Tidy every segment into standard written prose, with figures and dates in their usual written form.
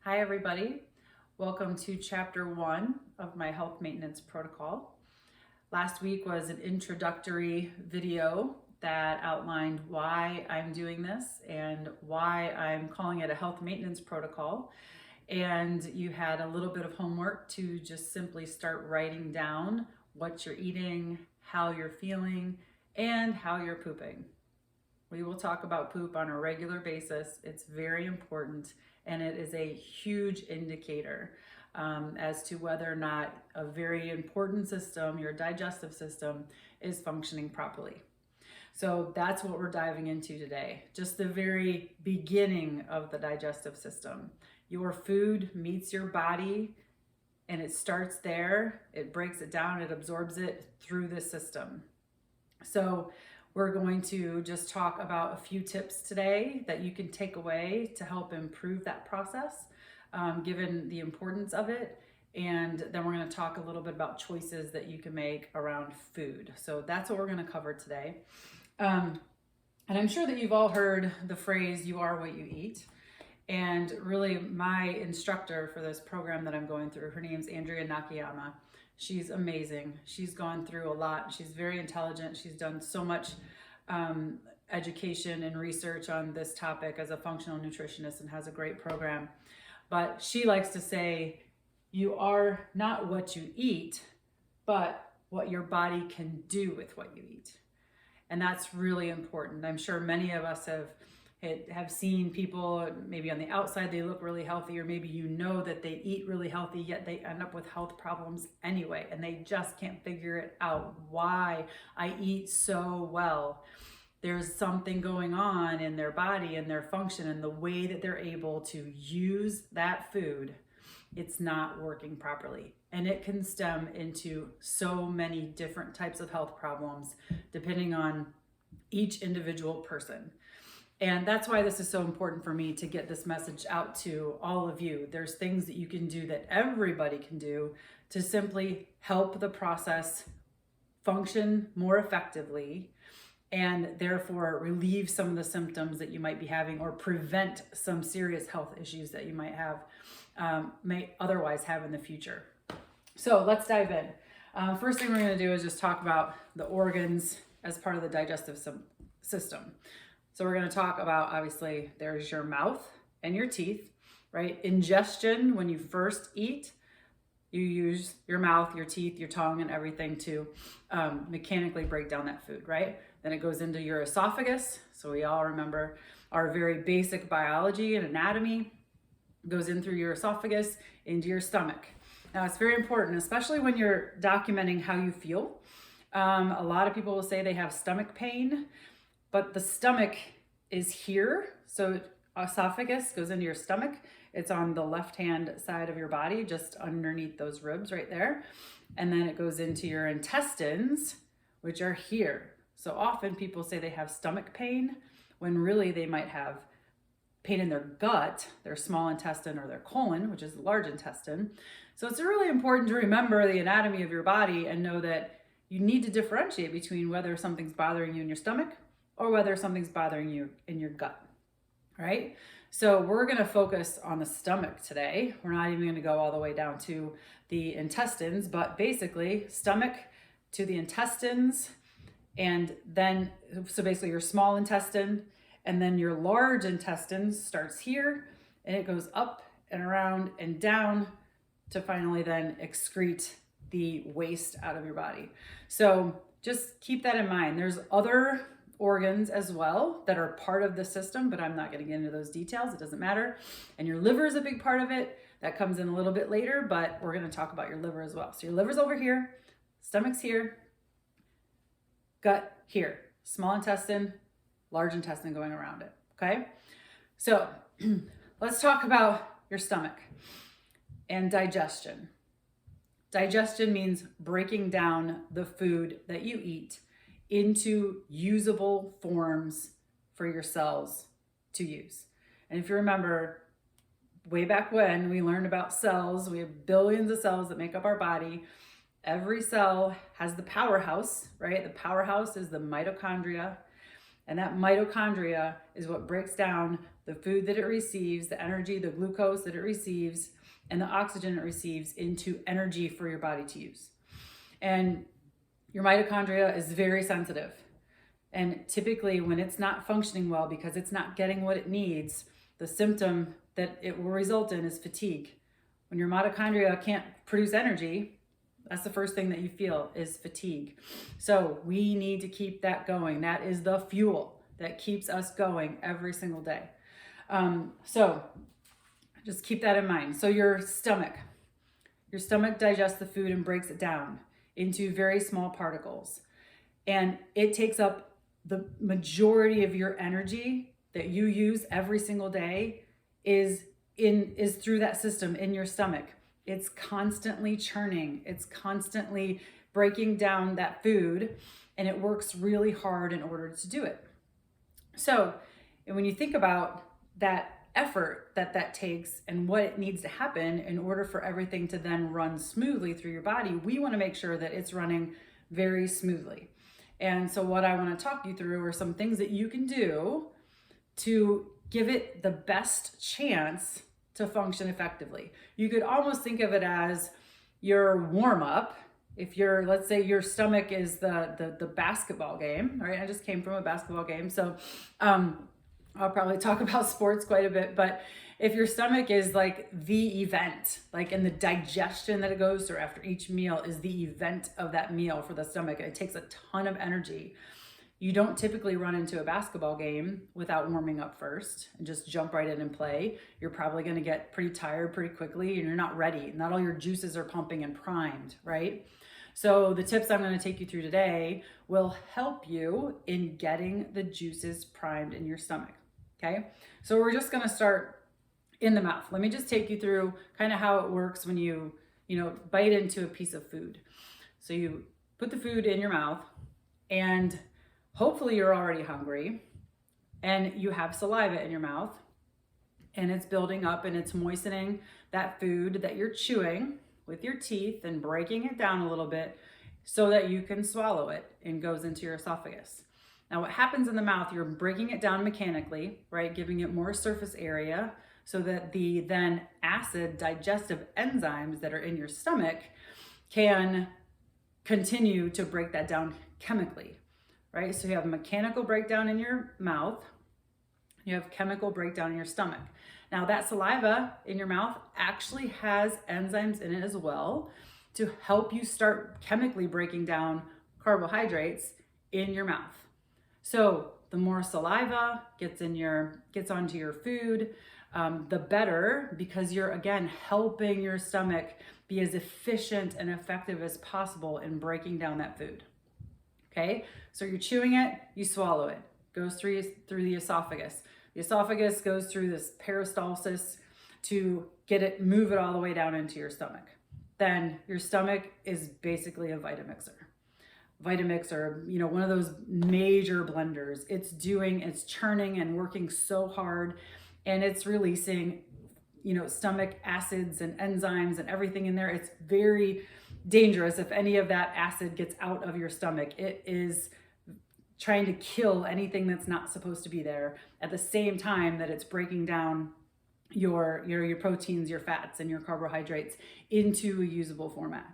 Hi everybody, welcome to chapter 1 of my health maintenance protocol. Last week was an introductory video that outlined why I'm doing this and why I'm calling it a health maintenance protocol. And you had a little bit of homework to just simply start writing down what you're eating, how you're feeling, and how you're pooping. We will talk about poop on a regular basis. It's very important, and it is a huge indicator as to whether or not a very important system, your digestive system, is functioning properly. So that's what we're diving into today. Just the very beginning of the digestive system. Your food meets your body and it starts there. It breaks it down, it absorbs it through the system. So we're going to just talk about a few tips today that you can take away to help improve that process, given the importance of it. And then we're going to talk a little bit about choices that you can make around food. So that's what we're going to cover today. And I'm sure that you've all heard the phrase, you are what you eat. And really my instructor for this program that I'm going through, her name's Andrea Nakayama. She's amazing. She's gone through a lot. She's very intelligent. She's done so much education and research on this topic as a functional nutritionist and has a great program. But she likes to say, you are not what you eat, but what your body can do with what you eat. And that's really important. I'm sure many of us have seen people, maybe on the outside they look really healthy, or maybe you know that they eat really healthy, yet they end up with health problems anyway, and they just can't figure it out. Why I eat so well. There's something going on in their body and their function and the way that they're able to use that food. It's not working properly. And it can stem into so many different types of health problems depending on each individual person. And that's why this is so important for me to get this message out to all of you. There's things that you can do that everybody can do to simply help the process function more effectively and therefore relieve some of the symptoms that you might be having or prevent some serious health issues that you might have, may otherwise have in the future. So let's dive in. First thing we're going to do is just talk about the organs as part of the digestive system. So we're going to talk about, obviously, there's your mouth and your teeth, right? Ingestion, when you first eat, you use your mouth, your teeth, your tongue, and everything to mechanically break down that food, right? Then it goes into your esophagus. So we all remember our very basic biology and anatomy. It goes in through your esophagus into your stomach. Now, it's very important, especially when you're documenting how you feel. A lot of people will say they have stomach pain. But the stomach is here. So esophagus goes into your stomach. It's on the left-hand side of your body, just underneath those ribs right there. And then it goes into your intestines, which are here. So often people say they have stomach pain when really they might have pain in their gut, their small intestine, or their colon, which is the large intestine. So it's really important to remember the anatomy of your body and know that you need to differentiate between whether something's bothering you in your stomach or whether something's bothering you in your gut, right? So we're gonna focus on the stomach today. We're not even gonna go all the way down to the intestines, but basically stomach to the intestines, and then, so basically your small intestine, and then your large intestine starts here, and it goes up and around and down to finally then excrete the waste out of your body. So just keep that in mind. There's other organs as well that are part of the system, but I'm not going to get into those details. It doesn't matter. And your liver is a big part of it. That comes in a little bit later, but we're going to talk about your liver as well. So your liver's over here, stomach's here, gut here, small intestine, large intestine going around it. Okay. So let's talk about your stomach and digestion. Digestion means breaking down the food that you eat into usable forms for your cells to use. And if you remember, way back when we learned about cells, we have billions of cells that make up our body. Every cell has the powerhouse, right? The powerhouse is the mitochondria. And that mitochondria is what breaks down the food that it receives, the energy, the glucose that it receives, and the oxygen it receives into energy for your body to use. And your mitochondria is very sensitive. And typically when it's not functioning well because it's not getting what it needs, the symptom that it will result in is fatigue. When your mitochondria can't produce energy, that's the first thing that you feel is fatigue. So we need to keep that going. That is the fuel that keeps us going every single day. So just keep that in mind. So your stomach digests the food and breaks it down into very small particles. And it takes up the majority of your energy that you use every single day is through that system in your stomach. It's constantly churning. It's constantly breaking down that food, and it works really hard in order to do it. So, and when you think about that effort that takes and what it needs to happen in order for everything to then run smoothly through your body, we want to make sure that it's running very smoothly. And so what I want to talk you through are some things that you can do to give it the best chance to function effectively. You could almost think of it as your warm-up. If let's say your stomach is the basketball game, right? I just came from a basketball game, so I'll probably talk about sports quite a bit, but if your stomach is like the event, like in the digestion that it goes through after each meal is the event of that meal for the stomach, it takes a ton of energy. You don't typically run into a basketball game without warming up first and just jump right in and play. You're probably going to get pretty tired pretty quickly and you're not ready. Not all your juices are pumping and primed, right? So the tips I'm going to take you through today will help you in getting the juices primed in your stomach. Okay, so we're just going to start in the mouth. Let me just take you through kind of how it works when you bite into a piece of food. So you put the food in your mouth and hopefully you're already hungry and you have saliva in your mouth and it's building up and it's moistening that food that you're chewing with your teeth and breaking it down a little bit so that you can swallow it and goes into your esophagus. Now what happens in the mouth, you're breaking it down mechanically, right? Giving it more surface area so that the then acid digestive enzymes that are in your stomach can continue to break that down chemically, right? So you have mechanical breakdown in your mouth, you have chemical breakdown in your stomach. Now that saliva in your mouth actually has enzymes in it as well to help you start chemically breaking down carbohydrates in your mouth. So the more saliva gets onto your food, the better, because you're again helping your stomach be as efficient and effective as possible in breaking down that food. Okay, so you're chewing it, you swallow it, goes through the esophagus. The esophagus goes through this peristalsis to move it all the way down into your stomach. Then your stomach is basically a Vitamixer. Vitamix or one of those major blenders. It's churning and working so hard and it's releasing stomach acids and enzymes and everything in there. It's very dangerous if any of that acid gets out of your stomach. It is trying to kill anything that's not supposed to be there at the same time that it's breaking down your proteins, your fats, and your carbohydrates into a usable format.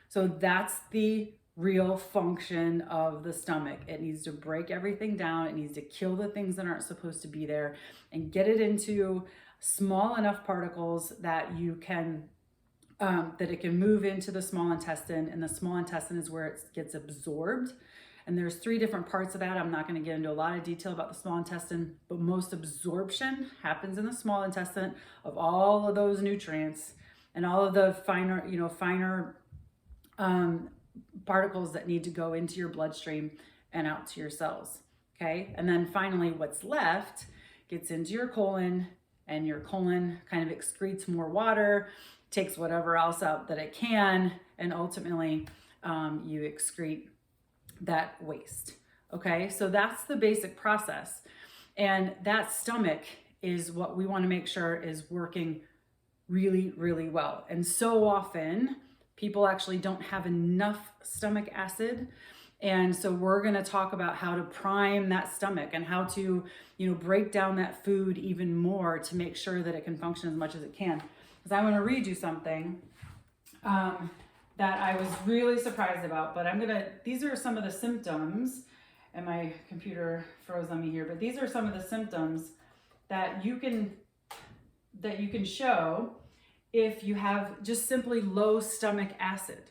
So that's the real function of the stomach. It needs to break everything down. It needs to kill the things that aren't supposed to be there and get it into small enough particles that you can that it can move into the small intestine, and the small intestine is where it gets absorbed. And there's 3 different parts of that. I'm not going to get into a lot of detail about the small intestine, but most absorption happens in the small intestine of all of those nutrients and all of the finer particles that need to go into your bloodstream and out to your cells. Okay. And then finally, what's left gets into your colon, and your colon kind of excretes more water, takes whatever else out that it can, and ultimately you excrete that waste. Okay. So that's the basic process. And that stomach is what we want to make sure is working really, really well. And so often people actually don't have enough stomach acid And so we're going to talk about how to prime that stomach and how to, break down that food even more to make sure that it can function as much as it can. Because I want to read you something that I was really surprised about, but these are some of the symptoms, and my computer froze on me here, but these are some of the symptoms that you can show if you have just simply low stomach acid,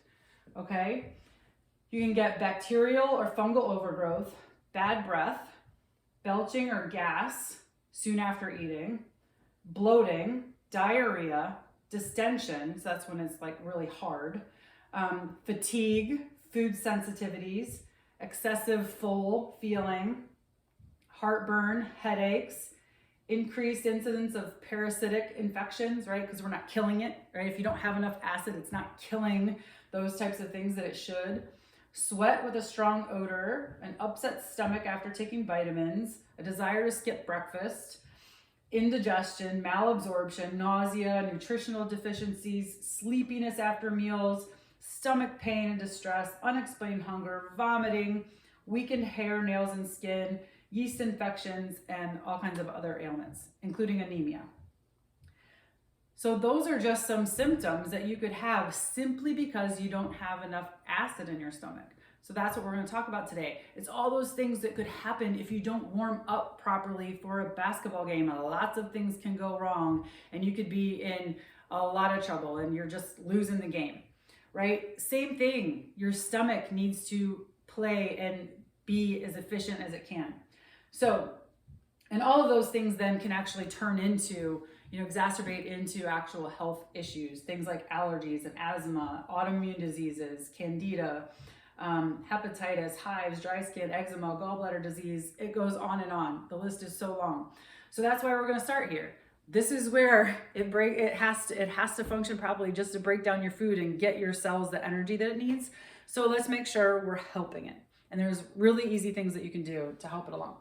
okay? You can get bacterial or fungal overgrowth, bad breath, belching or gas soon after eating, bloating, diarrhea, distension, so that's when it's like really hard, fatigue, food sensitivities, excessive full feeling, heartburn, headaches, increased incidence of parasitic infections, right? Because we're not killing it, right? If you don't have enough acid, it's not killing those types of things that it should. Sweat with a strong odor, an upset stomach after taking vitamins, a desire to skip breakfast, indigestion, malabsorption, nausea, nutritional deficiencies, sleepiness after meals, stomach pain and distress, unexplained hunger, vomiting, weakened hair, nails, and skin, yeast infections, and all kinds of other ailments, including anemia. So those are just some symptoms that you could have simply because you don't have enough acid in your stomach. So that's what we're going to talk about today. It's all those things that could happen if you don't warm up properly for a basketball game. Lots of things can go wrong and you could be in a lot of trouble and you're just losing the game, right? Same thing. Your stomach needs to play and be as efficient as it can. So, and all of those things then can actually turn into, exacerbate into actual health issues, things like allergies and asthma, autoimmune diseases, candida, hepatitis, hives, dry skin, eczema, gallbladder disease. It goes on and on. The list is so long. So that's why we're going to start here. This is where it has to function properly just to break down your food and get your cells the energy that it needs. So let's make sure we're helping it. And there's really easy things that you can do to help it along.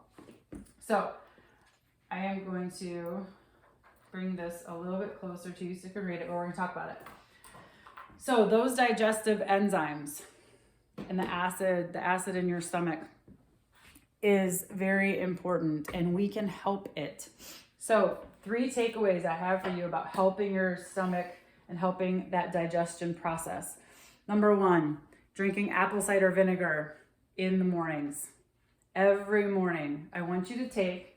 So I am going to bring this a little bit closer to you so you can read it, but we're going to talk about it. So those digestive enzymes and the acid in your stomach is very important and we can help it. So 3 takeaways I have for you about helping your stomach and helping that digestion process. Number 1, drinking apple cider vinegar in the mornings. Every morning, I want you to take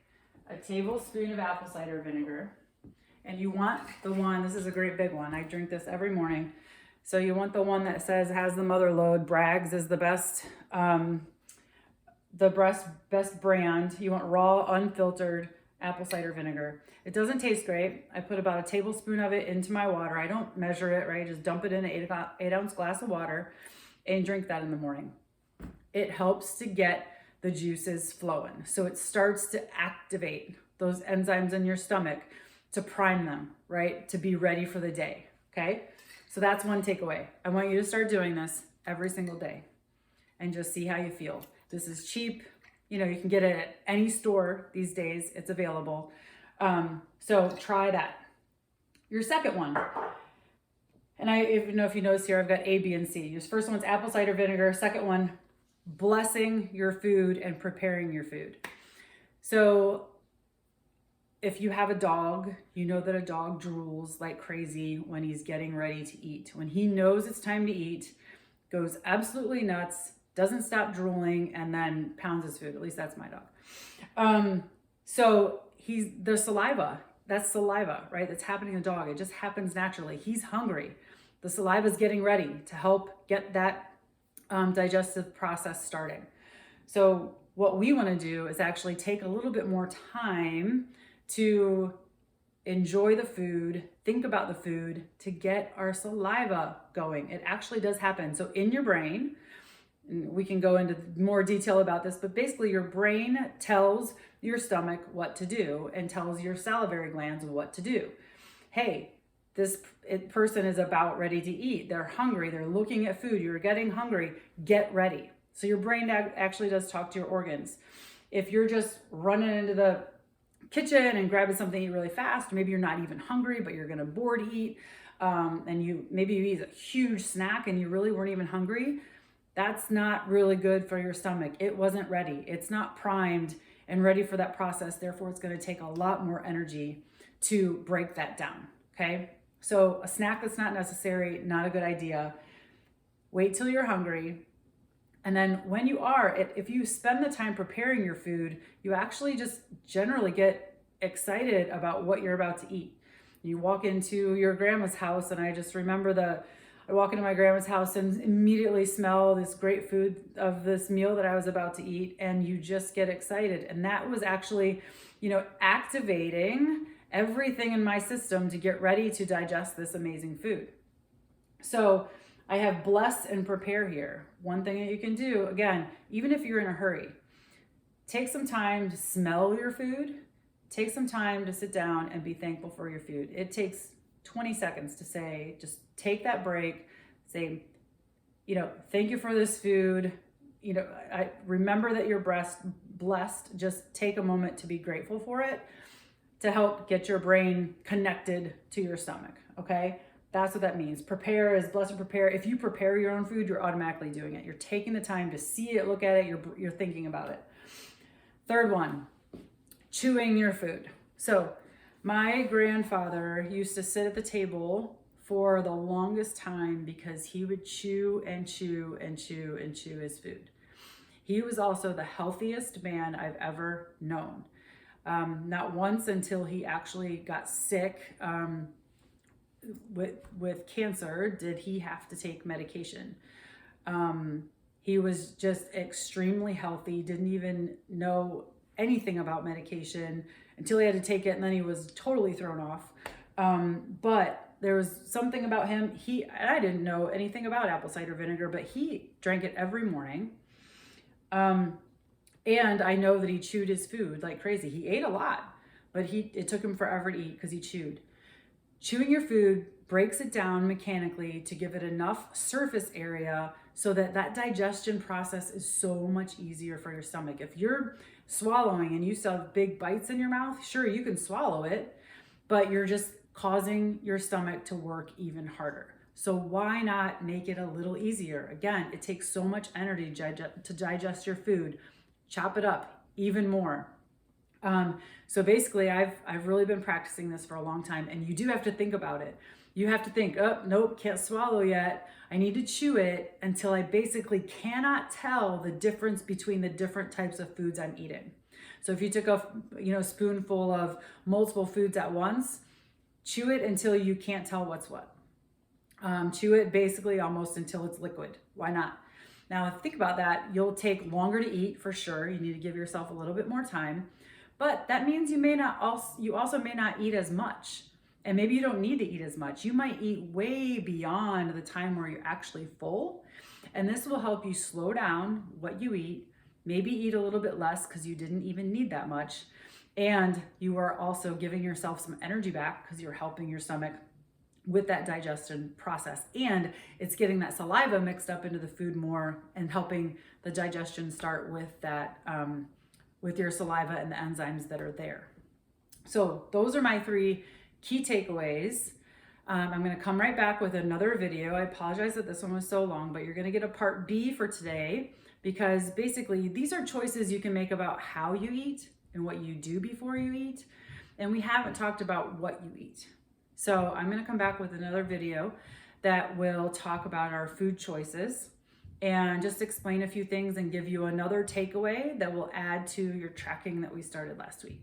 a tablespoon of apple cider vinegar, and you want the one, this is a great big one, I drink this every morning, so you want the one that has the mother lode. Bragg's is the best brand. You want raw, unfiltered apple cider vinegar. It doesn't taste great. I put about a tablespoon of it into my water. I don't measure it, right? Just dump it in an 8-ounce glass of water and drink that in the morning. It helps to get the juices flowing. So it starts to activate those enzymes in your stomach to prime them, right? To be ready for the day, okay? So that's one takeaway. I want you to start doing this every single day and just see how you feel. This is cheap. You can get it at any store these days. It's available. So try that. Your second one, and if you notice here, I've got A, B, and C. Your first one's apple cider vinegar. Second one, blessing your food and preparing your food. So if you have a dog, you know that a dog drools like crazy when he's getting ready to eat. When he knows it's time to eat, goes absolutely nuts, doesn't stop drooling, and then pounds his food. At least that's my dog. So the saliva, that's saliva, right? That's happening in the dog. It just happens naturally. He's hungry. The saliva is getting ready to help get that digestive process starting. So what we want to do is actually take a little bit more time to enjoy the food, think about the food, to get our saliva going. It actually does happen. So in your brain, and we can go into more detail about this, but basically your brain tells your stomach what to do and tells your salivary glands what to do. Hey, this person is about ready to eat. They're hungry. They're looking at food. You're getting hungry. Get ready. So your brain actually does talk to your organs. If you're just running into the kitchen and grabbing something to eat really fast, maybe you're not even hungry, but you're going to bored eat, and maybe you eat a huge snack and you really weren't even hungry, That's not really good for your stomach. It wasn't ready. It's not primed and ready for that process. Therefore, it's going to take a lot more energy to break that down. Okay. So a snack that's not necessary, not a good idea. Wait till you're hungry. And then when you are, if you spend the time preparing your food, you actually just generally get excited about what you're about to eat. You walk into your grandma's house, and I just remember I walk into my grandma's house and immediately smell this great food of this meal that I was about to eat, and you just get excited. And that was actually, activating everything in my system to get ready to digest this amazing food. So I have bless and prepare here. One thing that you can do, again, even if you're in a hurry, take some time to smell your food. Take some time to sit down and be thankful for your food. It takes 20 seconds to say, just take that break, say, thank you for this food. I remember that you're blessed. Just take a moment to be grateful for it to help get your brain connected to your stomach. Okay. That's what that means. Prepare is bless and prepare. If you prepare your own food, you're automatically doing it. You're taking the time to see it, look at it. You're thinking about it. Third one, chewing your food. So my grandfather used to sit at the table for the longest time because he would chew and chew and chew and chew his food. He was also the healthiest man I've ever known. Not once until he actually got sick with cancer did he have to take medication. He was just extremely healthy, didn't even know anything about medication until he had to take it, and then he was totally thrown off. But there was something about him. I didn't know anything about apple cider vinegar, but he drank it every morning. And I know that he chewed his food like crazy. He ate a lot, but it took him forever to eat because he chewed. Chewing your food breaks it down mechanically to give it enough surface area so that digestion process is so much easier for your stomach. If you're swallowing and you still have big bites in your mouth, sure, you can swallow it, but you're just causing your stomach to work even harder. So why not make it a little easier? Again, it takes so much energy to digest your food. Chop it up even more. So basically, I've really been practicing this for a long time, and you do have to think about it. You have to think, oh, nope, can't swallow yet. I need to chew it until I basically cannot tell the difference between the different types of foods I'm eating. So if you took a spoonful of multiple foods at once, chew it until you can't tell what's what. Chew it basically almost until it's liquid. Why not? Now, think about that. You'll take longer to eat for sure. You need to give yourself a little bit more time. But that means you also may not eat as much. And maybe you don't need to eat as much. You might eat way beyond the time where you're actually full. And this will help you slow down what you eat, maybe eat a little bit less because you didn't even need that much. And you are also giving yourself some energy back because you're helping your stomach with that digestion process. And it's getting that saliva mixed up into the food more and helping the digestion start with that, with your saliva and the enzymes that are there. So those are my 3 key takeaways. I'm going to come right back with another video. I apologize that this one was so long, but you're going to get a part B for today because basically these are choices you can make about how you eat and what you do before you eat. And we haven't talked about what you eat. So I'm going to come back with another video that will talk about our food choices and just explain a few things and give you another takeaway that will add to your tracking that we started last week.